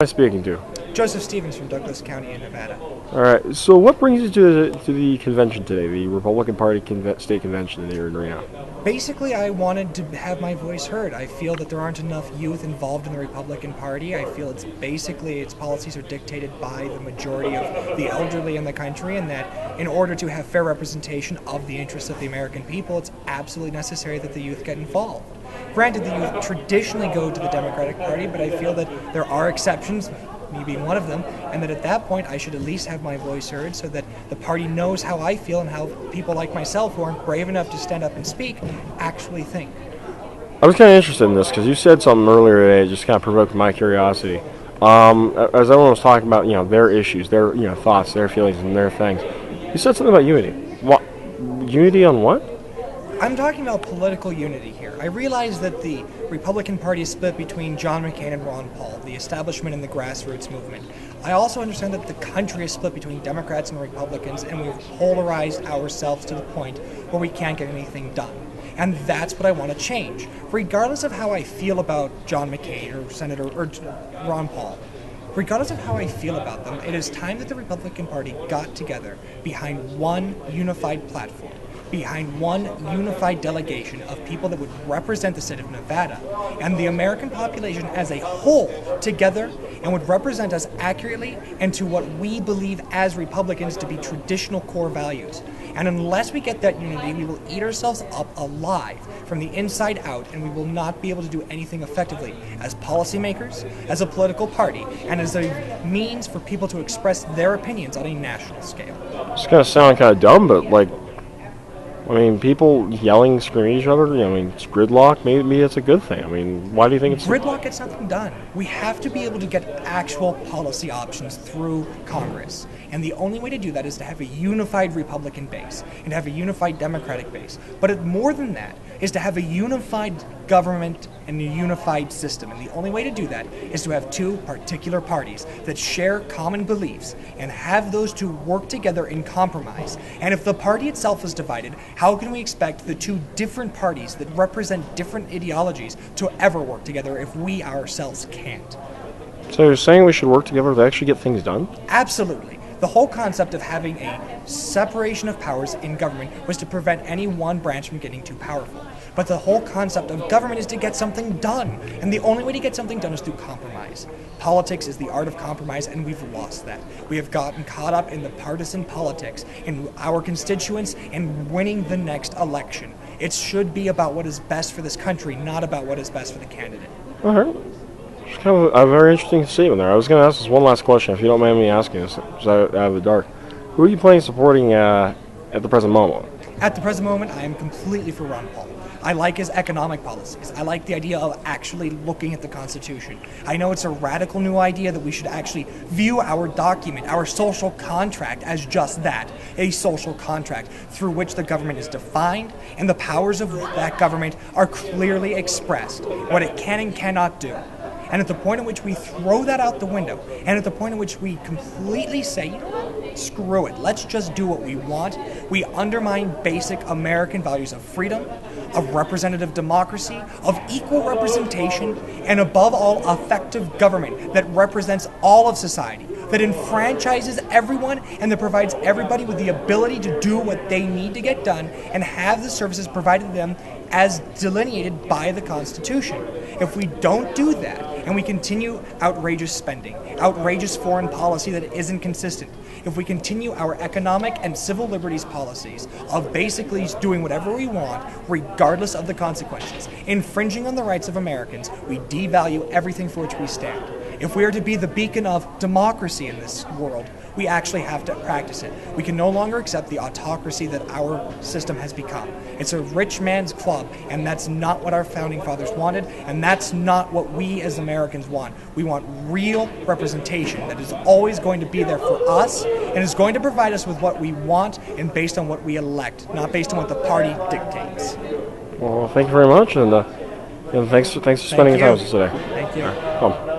Am I speaking to? Joseph Stevens from Douglas County in Nevada. All right. So, what brings you to the convention today, the Republican Party state convention here in Reno? Basically, I wanted to have my voice heard. I feel that there aren't enough youth involved in the Republican Party. I feel its policies are dictated by the majority of the elderly in the country, and that in order to have fair representation of the interests of the American people, it's absolutely necessary that the youth get involved. Granted, the youth traditionally go to the Democratic Party, but I feel that there are exceptions, me being one of them, and that at that point I should at least have my voice heard so that the party knows how I feel and how people like myself who aren't brave enough to stand up and speak actually think. I was kind of interested in this because you said something earlier today, just kind of provoked my curiosity. As everyone was talking about, their issues, their thoughts, their feelings, and their things, you said something about unity. What? Unity on what? I'm talking about political unity here. I realize that the Republican Party is split between John McCain and Ron Paul, the establishment and the grassroots movement. I also understand that the country is split between Democrats and Republicans, and we've polarized ourselves to the point where we can't get anything done. And that's what I want to change. Regardless of how I feel about John McCain or Ron Paul, regardless of how I feel about them, it is time that the Republican Party got together behind one unified platform, behind one unified delegation of people that would represent the state of Nevada and the American population as a whole together, and would represent us accurately and to what we believe as Republicans to be traditional core values. And unless we get that unity, we will eat ourselves up alive from the inside out, and we will not be able to do anything effectively as policymakers, as a political party, and as a means for people to express their opinions on a national scale. It's going to sound kind of dumb, but people yelling, screaming at each other, it's gridlock. Maybe it's a good thing. Why do you think it's... Gridlock gets nothing done. We have to be able to get actual policy options through Congress. And the only way to do that is to have a unified Republican base and to have a unified Democratic base. But more than that is to have a unified government and a unified system. And the only way to do that is to have two particular parties that share common beliefs and have those two work together in compromise. And if the party itself is divided, how can we expect the two different parties that represent different ideologies to ever work together if we ourselves can't? So you're saying we should work together to actually get things done? Absolutely. The whole concept of having a separation of powers in government was to prevent any one branch from getting too powerful. But the whole concept of government is to get something done. And the only way to get something done is through compromise. Politics is the art of compromise, and we've lost that. We have gotten caught up in the partisan politics in our constituents and winning the next election. It should be about what is best for this country, not about what is best for the candidate. All right. It's kind of a very interesting statement there. I was going to ask this one last question, if you don't mind me asking this, just out of the dark. Who are you planning supporting at the present moment? At the present moment, I am completely for Ron Paul. I like his economic policies. I like the idea of actually looking at the Constitution. I know it's a radical new idea that we should actually view our document, our social contract, as just that, a social contract through which the government is defined and the powers of that government are clearly expressed, what it can and cannot do. And at the point at which we throw that out the window, and at the point at which we completely say, screw it, let's just do what we want, we undermine basic American values of freedom, of representative democracy, of equal representation, and above all, effective government that represents all of society, that enfranchises everyone and that provides everybody with the ability to do what they need to get done and have the services provided to them as delineated by the Constitution. If we don't do that, and we continue outrageous spending, outrageous foreign policy that isn't consistent, if we continue our economic and civil liberties policies of basically doing whatever we want, regardless of the consequences, infringing on the rights of Americans, we devalue everything for which we stand. If we are to be the beacon of democracy in this world, we actually have to practice it. We can no longer accept the autocracy that our system has become. It's a rich man's club, and that's not what our founding fathers wanted, and that's not what we as Americans want. We want real representation that is always going to be there for us and is going to provide us with what we want and based on what we elect, not based on what the party dictates. Well, thank you very much, and thanks for spending your time with us today. Thank you. All right, come.